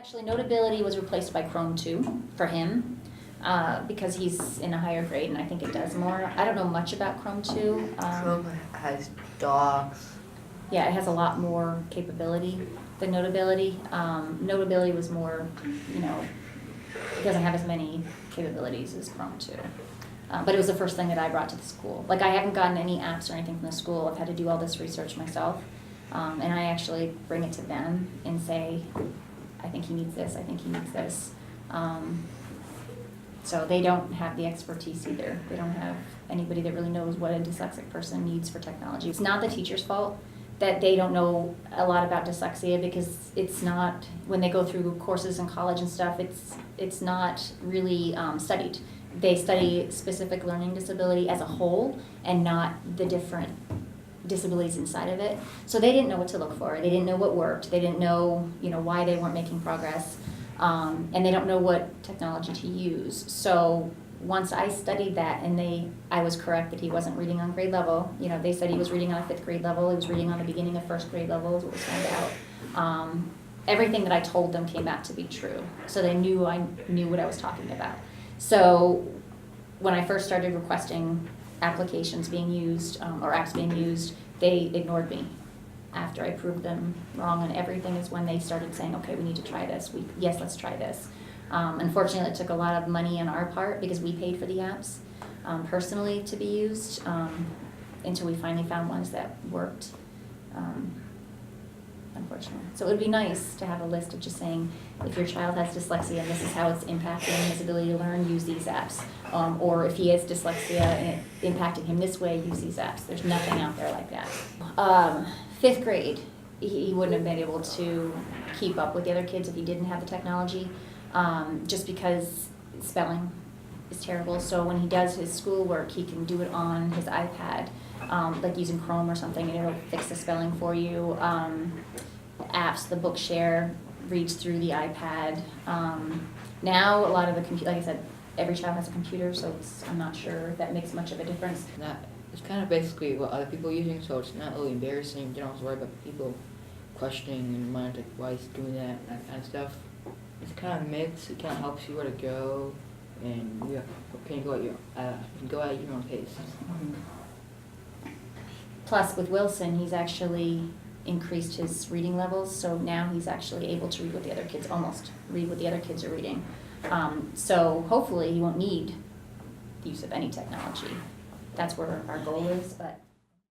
Actually, Notability was replaced by Chrome 2 for him because he's in a higher grade and I think it does more. I don't know much about Chrome 2. Chrome has docs. Yeah, it has a lot more capability than Notability. Notability was more, it doesn't have as many capabilities as Chrome 2. But it was the first thing that I brought to the school. Like, I haven't gotten any apps or anything from the school. I've had to do all this research myself. And I actually bring it to them and say, I think he needs this, I think he needs this. So they don't have the expertise either. They don't have anybody that really knows what a dyslexic person needs for technology. It's not the teacher's fault that they don't know a lot about dyslexia, because it's not, when they go through courses in college and stuff, it's not really studied. They study specific learning disability as a whole and not the different disabilities inside of it. So they didn't know what to look for. They didn't know what worked. They didn't know, why they weren't making progress. And they don't know what technology to use. So once I studied that and I was correct that he wasn't reading on grade level. They said he was reading on a 5th grade level. He was reading on the beginning of 1st grade level is what was found out. Everything that I told them came out to be true. So they knew I knew what I was talking about. So when I first started requesting applications being used or apps being used, they ignored me. After I proved them wrong on everything is when they started saying, okay, we need to try this. Yes, let's try this. Unfortunately, it took a lot of money on our part because we paid for the apps personally to be used until we finally found ones that worked. Unfortunately. So it would be nice to have a list of just saying, if your child has dyslexia and this is how it's impacting his ability to learn, use these apps. Or if he has dyslexia and it impacting him this way, use these apps. There's nothing out there like that. 5th grade, he wouldn't have been able to keep up with the other kids if he didn't have the technology, just because spelling is terrible. So when he does his schoolwork, he can do it on his iPad, like using Chrome or something, and it'll fix the spelling for you. Apps, the Bookshare reads through the iPad. Now a lot of the like I said, every child has a computer, so I'm not sure if that makes much of a difference. It's kind of basically what other people are using, so it's not really embarrassing. You don't have to worry about people questioning and mind like why he's doing that kind of stuff. It's kind of mixed. It kind of helps you where to go, and you can go at your own pace. Mm-hmm. Plus, with Wilson, he's actually increased his reading levels, so now he's actually able to read what the other kids are reading. So hopefully he won't need the use of any technology. That's where our goal is, but